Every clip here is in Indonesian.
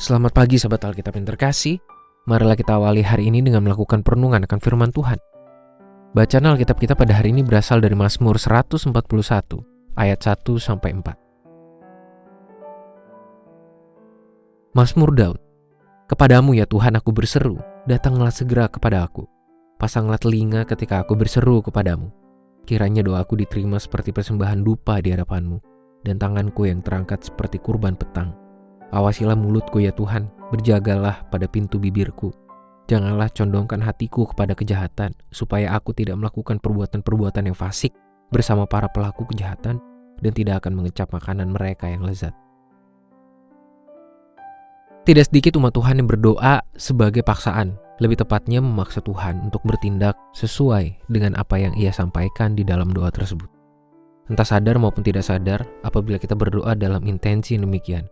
Selamat pagi sahabat Alkitab yang terkasih. Marilah kita awali hari ini dengan melakukan perenungan akan firman Tuhan. Bacaan Alkitab kita pada hari ini berasal dari Mazmur 141 ayat 1-4. Mazmur Daud. Kepadamu ya Tuhan aku berseru, datanglah segera kepada aku. Pasanglah telinga ketika aku berseru kepadamu. Kiranya doaku diterima seperti persembahan dupa di hadapanmu, dan tanganku yang terangkat seperti kurban petang. Awasilah mulutku ya Tuhan, berjagalah pada pintu bibirku. Janganlah condongkan hatiku kepada kejahatan, supaya aku tidak melakukan perbuatan-perbuatan yang fasik bersama para pelaku kejahatan, dan tidak akan mengecap makanan mereka yang lezat. Tidak sedikit umat Tuhan yang berdoa sebagai paksaan, lebih tepatnya memaksa Tuhan untuk bertindak sesuai dengan apa yang Ia sampaikan di dalam doa tersebut. Entah sadar maupun tidak sadar, apabila kita berdoa dalam intensi yang demikian,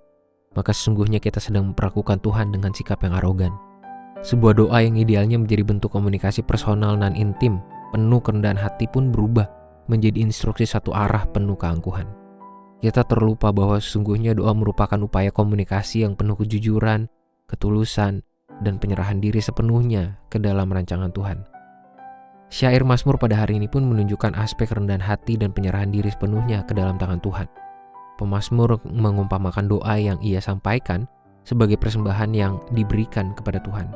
maka sesungguhnya kita sedang memperlakukan Tuhan dengan sikap yang arogan. Sebuah doa yang idealnya menjadi bentuk komunikasi personal dan intim, penuh kerendahan hati pun berubah menjadi instruksi satu arah penuh keangkuhan. Kita terlupa bahwa sesungguhnya doa merupakan upaya komunikasi yang penuh kejujuran, ketulusan, dan penyerahan diri sepenuhnya ke dalam rancangan Tuhan. Syair Mazmur pada hari ini pun menunjukkan aspek kerendahan hati dan penyerahan diri sepenuhnya ke dalam tangan Tuhan. Pemazmur mengumpamakan doa yang ia sampaikan sebagai persembahan yang diberikan kepada Tuhan.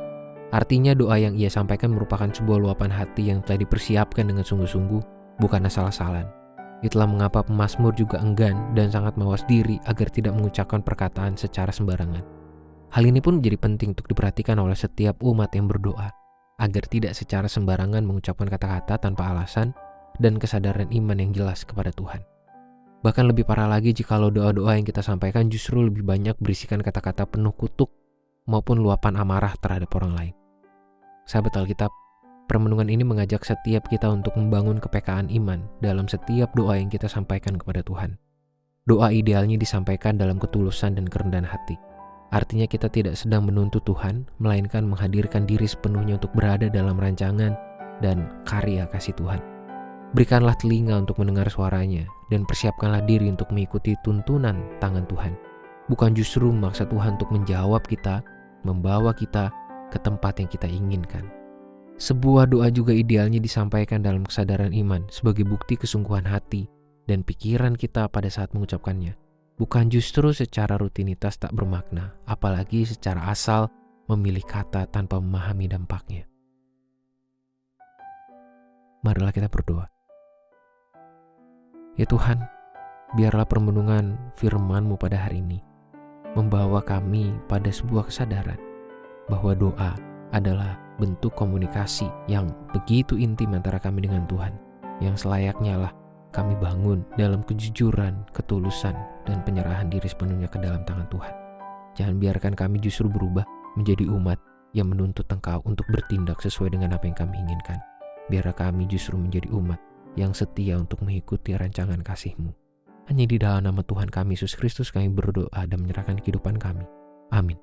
Artinya doa yang ia sampaikan merupakan sebuah luapan hati yang telah dipersiapkan dengan sungguh-sungguh, bukan asal-asalan. Itulah mengapa pemazmur juga enggan dan sangat mawas diri agar tidak mengucapkan perkataan secara sembarangan. Hal ini pun menjadi penting untuk diperhatikan oleh setiap umat yang berdoa, agar tidak secara sembarangan mengucapkan kata-kata tanpa alasan dan kesadaran iman yang jelas kepada Tuhan. Bahkan lebih parah lagi jikalau doa-doa yang kita sampaikan justru lebih banyak berisikan kata-kata penuh kutuk maupun luapan amarah terhadap orang lain. Sahabat Alkitab, permenungan ini mengajak setiap kita untuk membangun kepekaan iman dalam setiap doa yang kita sampaikan kepada Tuhan. Doa idealnya disampaikan dalam ketulusan dan kerendahan hati. Artinya kita tidak sedang menuntut Tuhan, melainkan menghadirkan diri sepenuhnya untuk berada dalam rancangan dan karya kasih Tuhan. Berikanlah telinga untuk mendengar suaranya, dan persiapkanlah diri untuk mengikuti tuntunan tangan Tuhan. Bukan justru memaksa Tuhan untuk menjawab kita, membawa kita ke tempat yang kita inginkan. Sebuah doa juga idealnya disampaikan dalam kesadaran iman sebagai bukti kesungguhan hati dan pikiran kita pada saat mengucapkannya. Bukan justru secara rutinitas tak bermakna, apalagi secara asal memilih kata tanpa memahami dampaknya. Marilah kita berdoa. Ya Tuhan, biarlah permenungan firman-Mu pada hari ini membawa kami pada sebuah kesadaran bahwa doa adalah bentuk komunikasi yang begitu intim antara kami dengan Tuhan, yang selayaknya lah kami bangun dalam kejujuran, ketulusan, dan penyerahan diri sepenuhnya ke dalam tangan Tuhan. Jangan biarkan kami justru berubah menjadi umat yang menuntut Engkau untuk bertindak sesuai dengan apa yang kami inginkan. Biarlah kami justru menjadi umat yang setia untuk mengikuti rancangan kasih-Mu. Hanya di dalam nama Tuhan kami Yesus Kristus kami berdoa dan menyerahkan kehidupan kami. Amin.